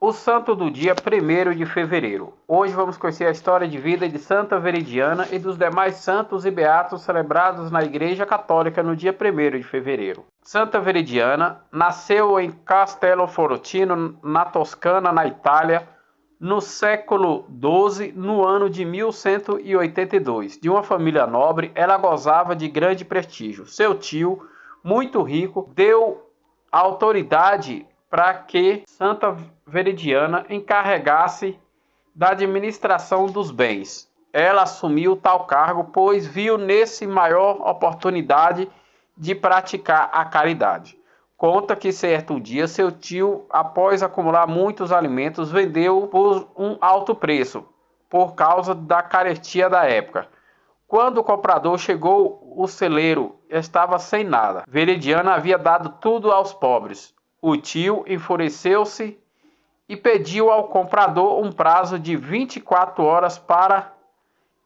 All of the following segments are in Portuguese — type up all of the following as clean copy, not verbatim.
O santo do dia 1º de fevereiro. Hoje vamos conhecer a história de vida de Santa Veridiana e dos demais santos e beatos celebrados na Igreja Católica no dia 1º de fevereiro. Santa Veridiana nasceu em Castelfortino, na Toscana, na Itália, no século XII, no ano de 1182. De uma família nobre, ela gozava de grande prestígio. Seu tio, muito rico, deu autoridade para que Santa Veridiana encarregasse da administração dos bens. Ela assumiu tal cargo, pois viu nesse maior oportunidade de praticar a caridade. Conta que certo dia seu tio, após acumular muitos alimentos, vendeu por um alto preço, por causa da carestia da época. Quando o comprador chegou, o celeiro estava sem nada. Veridiana havia dado tudo aos pobres. O tio enfureceu-se e pediu ao comprador um prazo de 24 horas para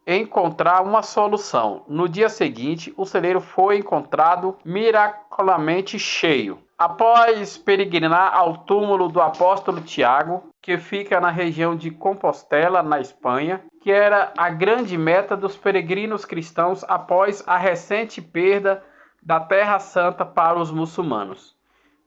encontrar uma solução. No dia seguinte, o celeiro foi encontrado miraculosamente cheio. Após peregrinar ao túmulo do apóstolo Tiago, que fica na região de Compostela, na Espanha, que era a grande meta dos peregrinos cristãos após a recente perda da Terra Santa para os muçulmanos,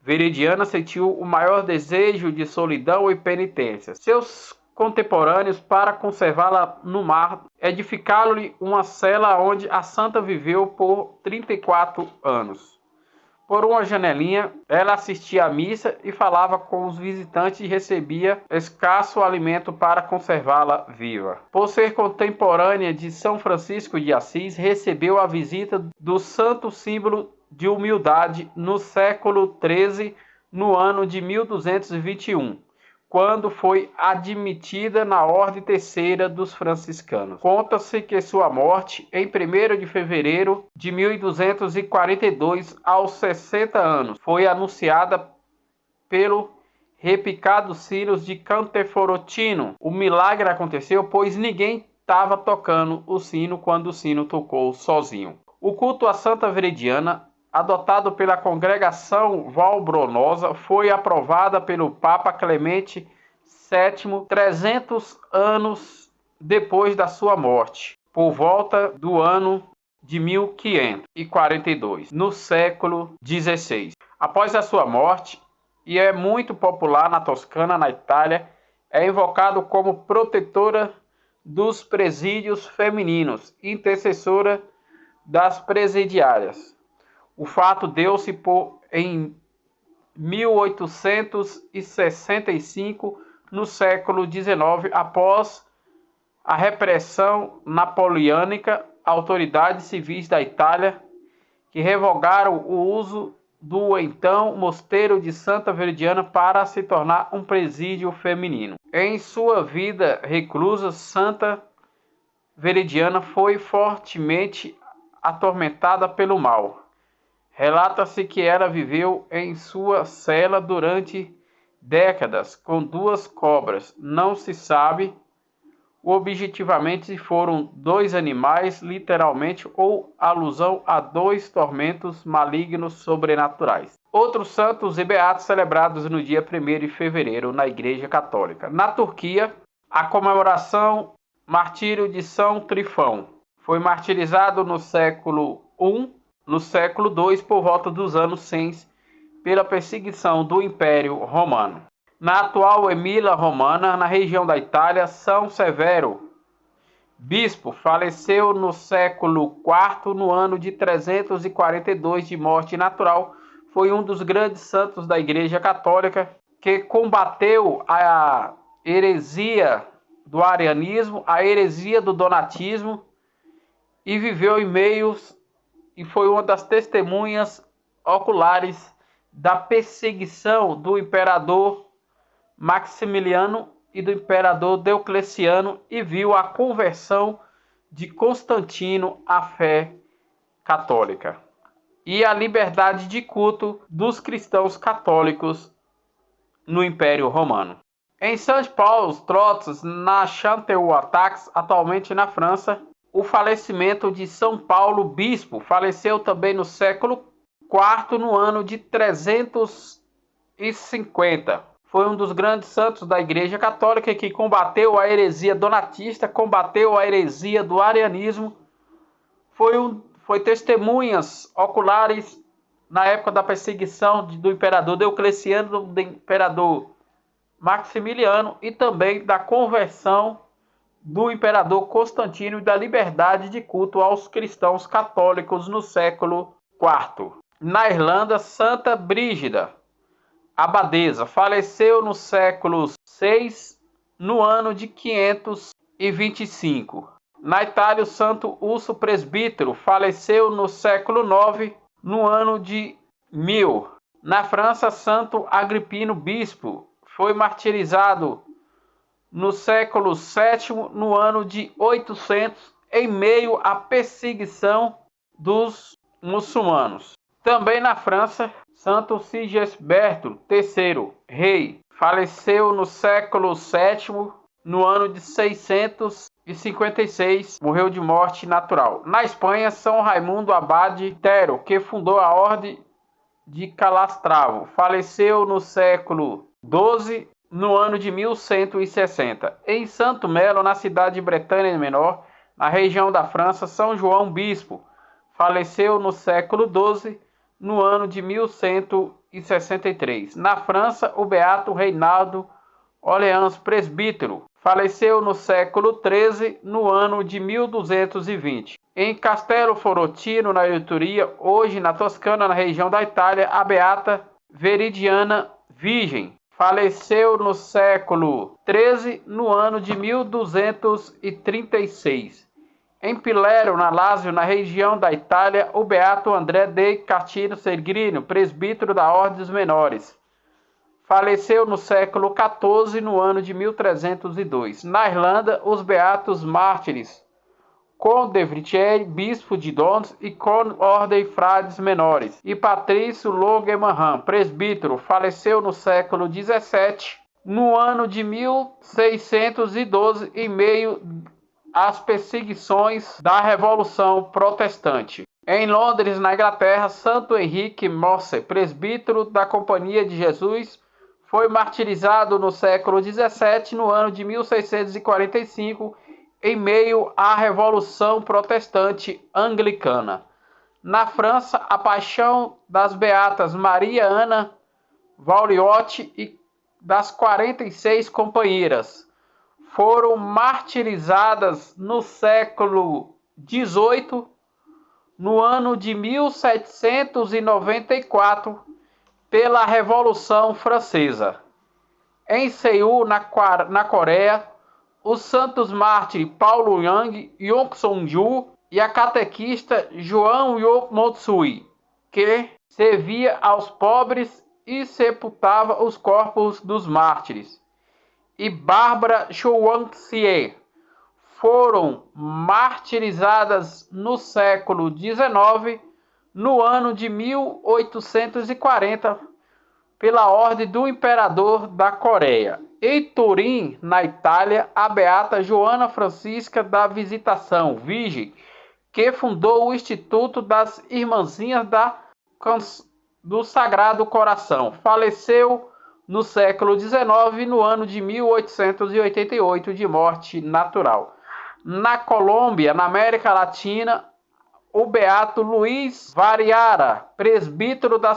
Veridiana sentiu o maior desejo de solidão e penitência. Seus contemporâneos, para conservá-la no mar, edificaram-lhe uma cela onde a santa viveu por 34 anos. Por uma janelinha, ela assistia à missa e falava com os visitantes e recebia escasso alimento para conservá-la viva. Por ser contemporânea de São Francisco de Assis, recebeu a visita do santo símbolo de humildade no século XIII, no ano de 1221, quando foi admitida na Ordem Terceira dos Franciscanos. Conta-se que sua morte, em 1º de fevereiro de 1242, aos 60 anos, foi anunciada pelo repicado sinos de Castelfortino. O milagre aconteceu, pois ninguém estava tocando o sino quando o sino tocou sozinho. O culto a Santa Veridiana, adotado pela Congregação Valbronosa, foi aprovada pelo Papa Clemente VII 300 anos depois da sua morte, por volta do ano de 1542, no século XVI. Após a sua morte, e é muito popular na Toscana, na Itália, é invocado como protetora dos presídios femininos, intercessora das presidiárias. O fato deu-se em 1865, no século XIX, após a repressão napoleônica, autoridades civis da Itália que revogaram o uso do então mosteiro de Santa Veridiana para se tornar um presídio feminino. Em sua vida reclusa, Santa Veridiana foi fortemente atormentada pelo mal. Relata-se que ela viveu em sua cela durante décadas com 2 cobras. Não se sabe objetivamente se foram 2 animais, literalmente, ou alusão a 2 tormentos malignos sobrenaturais. Outros santos e beatos celebrados no dia 1º de fevereiro na Igreja Católica. Na Turquia, a comemoração martírio de São Trifão. Foi martirizado no século I. No século II, por volta dos anos 100, pela perseguição do Império Romano. Na atual Emília-Romana, na região da Itália, São Severo, bispo, faleceu no século IV, no ano de 342 de morte natural. Foi um dos grandes santos da Igreja Católica que combateu a heresia do arianismo, a heresia do donatismo e viveu em meios e foi uma das testemunhas oculares da perseguição do imperador Maximiliano e do imperador Diocleciano e viu a conversão de Constantino à fé católica e a liberdade de culto dos cristãos católicos no Império Romano. Em Saint-Paul-Trots, na Château-Atax, atualmente na França, o falecimento de São Paulo Bispo, faleceu também no século IV, no ano de 350. foi um dos grandes santos da Igreja Católica que combateu a heresia donatista, combateu a heresia do arianismo, foi testemunhas oculares na época da perseguição do imperador Diocleciano, do imperador Maximiliano e também da conversão do imperador Constantino e da liberdade de culto aos cristãos católicos no século IV. Na Irlanda, Santa Brígida, abadesa, faleceu no século VI, no ano de 525. Na Itália, o Santo Urso Presbítero faleceu no século IX, no ano de 1000. Na França, Santo Agripino Bispo foi martirizado no século VII, no ano de 800, em meio à perseguição dos muçulmanos. Também na França, Santo Sigisberto III, rei, faleceu no século VII, no ano de 656, morreu de morte natural. Na Espanha, São Raimundo Abade Tero, que fundou a Ordem de Calatravo, faleceu no século XII, no ano de 1160. Em Santo Melo, na cidade de Bretanha Menor, na região da França, São João Bispo, faleceu no século XII, no ano de 1163. Na França, o beato Reinaldo Orleans Presbítero, faleceu no século XIII, no ano de 1220. Em Castelo Forotino, na Etruria, hoje na Toscana, na região da Itália, a beata Veridiana Virgem, faleceu no século XIII, no ano de 1236. Em Pilero, na Lácio, na região da Itália, o beato André de Cartino Sergrino, presbítero da Ordem dos Menores, faleceu no século XIV, no ano de 1302. Na Irlanda, os beatos mártires Conde de Vritieri, bispo de Dons e Conde Ordem Frades Menores, e Patrício Logemanham, presbítero, faleceu no século XVII, no ano de 1612, em meio às perseguições da Revolução Protestante. Em Londres, na Inglaterra, Santo Henrique Mosse, presbítero da Companhia de Jesus, foi martirizado no século XVII, no ano de 1645, em meio à Revolução Protestante Anglicana. Na França, a paixão das beatas Maria Ana Vauriotte e das 46 companheiras foram martirizadas no século XVIII, no ano de 1794, pela Revolução Francesa. Em Seul, na Coreia, os santos mártires Paulo Yang, Yong Song-ju e a catequista João Yo Motsui, que servia aos pobres e sepultava os corpos dos mártires, e Bárbara Chouan-Xie, foram martirizadas no século XIX, no ano de 1840, pela ordem do imperador da Coreia. Em Turim, na Itália, a beata Joana Francisca da Visitação Virgem, que fundou o Instituto das Irmãzinhas do Sagrado Coração, faleceu no século XIX, no ano de 1888, de morte natural. Na Colômbia, na América Latina, o beato Luiz Variara, presbítero da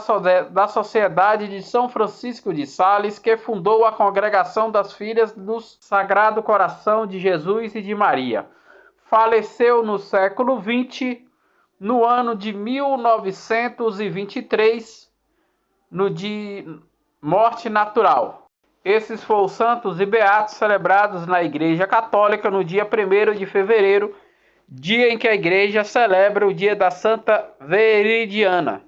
Sociedade de São Francisco de Sales, que fundou a Congregação das Filhas do Sagrado Coração de Jesus e de Maria, faleceu no século XX, no ano de 1923, de morte natural. Esses foram os santos e beatos celebrados na Igreja Católica no dia 1º de fevereiro, dia em que a Igreja celebra o dia da Santa Veridiana.